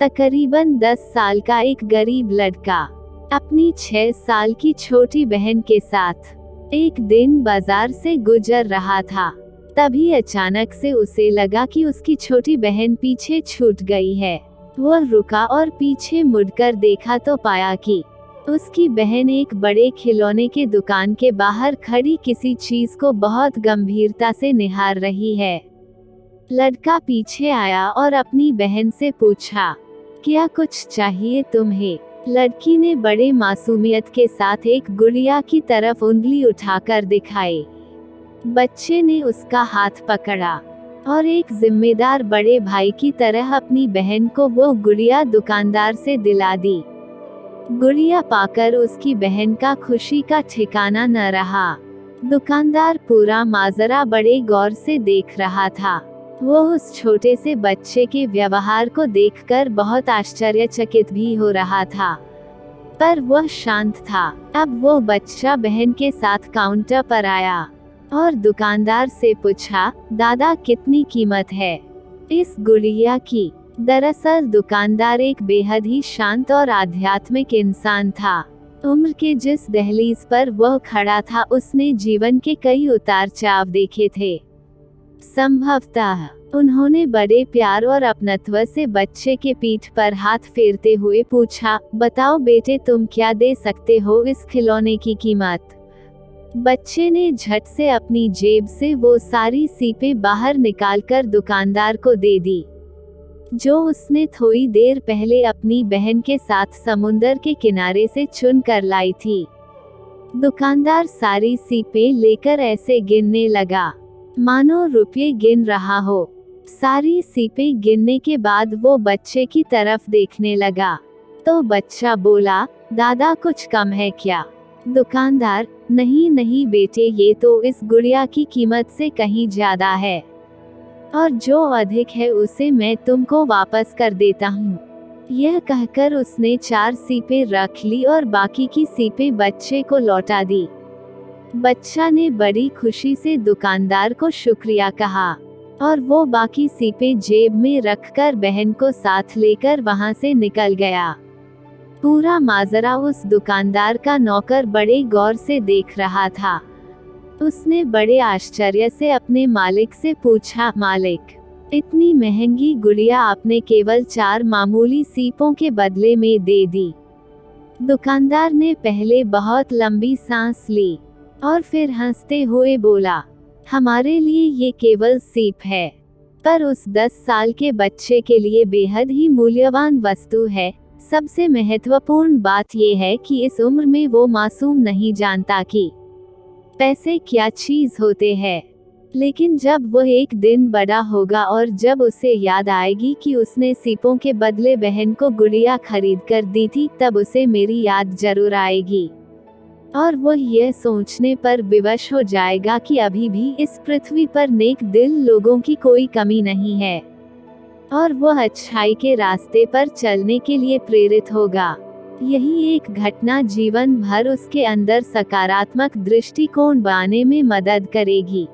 तकरीबन 10 साल का एक गरीब लड़का अपनी 6 साल की छोटी बहन के साथ एक दिन बाजार से गुजर रहा था। तभी अचानक से उसे लगा कि उसकी छोटी बहन पीछे छूट गई है। वह रुका और पीछे मुड़कर देखा तो पाया कि उसकी बहन एक बड़े खिलौने के दुकान के बाहर खड़ी किसी चीज को बहुत गंभीरता से निहार रही है। लड़का पीछे आया और अपनी बहन से पूछा, क्या कुछ चाहिए तुम्हें? लड़की ने बड़े मासूमियत के साथ एक गुड़िया की तरफ उंगली उठाकर दिखाई। बच्चे ने उसका हाथ पकड़ा और एक जिम्मेदार बड़े भाई की तरह अपनी बहन को वो गुड़िया दुकानदार से दिला दी। गुड़िया पाकर उसकी बहन का खुशी का ठिकाना न रहा। दुकानदार पूरा माजरा बड़े गौर से देख रहा था। वो उस छोटे से बच्चे के व्यवहार को देखकर बहुत आश्चर्यचकित भी हो रहा था, पर वह शांत था। अब वो बच्चा बहन के साथ काउंटर पर आया और दुकानदार से पूछा, दादा कितनी कीमत है इस गुड़िया की? दरअसल दुकानदार एक बेहद ही शांत और आध्यात्मिक इंसान था। उम्र के जिस दहलीज पर वह खड़ा था उसने जीवन के कई उतार चढ़ाव देखे थे। संभवतः उन्होंने बड़े प्यार और अपनत्व से बच्चे के पीठ पर हाथ फेरते हुए पूछा, बताओ बेटे तुम क्या दे सकते हो इस खिलौने की कीमत? बच्चे ने झट से अपनी जेब से वो सारी सीपें बाहर निकालकर दुकानदार को दे दी, जो उसने थोड़ी देर पहले अपनी बहन के साथ समुंदर के किनारे से चुन कर लाई थी। दुकानदार सारी सीपें लेकर ऐसे गिनने लगा मानो रुपये गिन रहा हो। सारी सीपें गिनने के बाद वो बच्चे की तरफ देखने लगा तो बच्चा बोला, दादा कुछ कम है क्या? दुकानदार, नहीं नहीं बेटे, ये तो इस गुड़िया की कीमत से कहीं ज्यादा है और जो अधिक है उसे मैं तुमको वापस कर देता हूँ। यह कहकर उसने 4 सीपें रख ली और बाकी की सीपें बच्चे को लौटा दी। बच्चा ने बड़ी खुशी से दुकानदार को शुक्रिया कहा और वो बाकी सीपें जेब में रखकर बहन को साथ लेकर वहां से निकल गया। पूरा माजरा उस दुकानदार का नौकर बड़े गौर से देख रहा था। उसने बड़े आश्चर्य से अपने मालिक से पूछा, मालिक इतनी महंगी गुड़िया आपने केवल 4 मामूली सीपों के बदले में दे दी? दुकानदार ने पहले बहुत लंबी सांस ली और फिर हंसते हुए बोला, हमारे लिए ये केवल सीप है, पर उस 10 साल के बच्चे के लिए बेहद ही मूल्यवान वस्तु है। सबसे महत्वपूर्ण बात ये है कि इस उम्र में वो मासूम नहीं जानता कि पैसे क्या चीज होते हैं, लेकिन जब वह एक दिन बड़ा होगा और जब उसे याद आएगी कि उसने सीपों के बदले बहन को गुड़िया खरीद कर दी थी, तब उसे मेरी याद जरूर आएगी और वह यह सोचने पर विवश हो जाएगा कि अभी भी इस पृथ्वी पर नेक दिल लोगों की कोई कमी नहीं है और वह अच्छाई के रास्ते पर चलने के लिए प्रेरित होगा। यही एक घटना जीवन भर उसके अंदर सकारात्मक दृष्टिकोण बनाने में मदद करेगी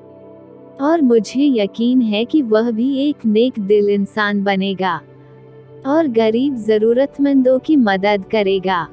और मुझे यकीन है कि वह भी एक नेक दिल इंसान बनेगा और गरीब जरूरतमंदों की मदद करेगा।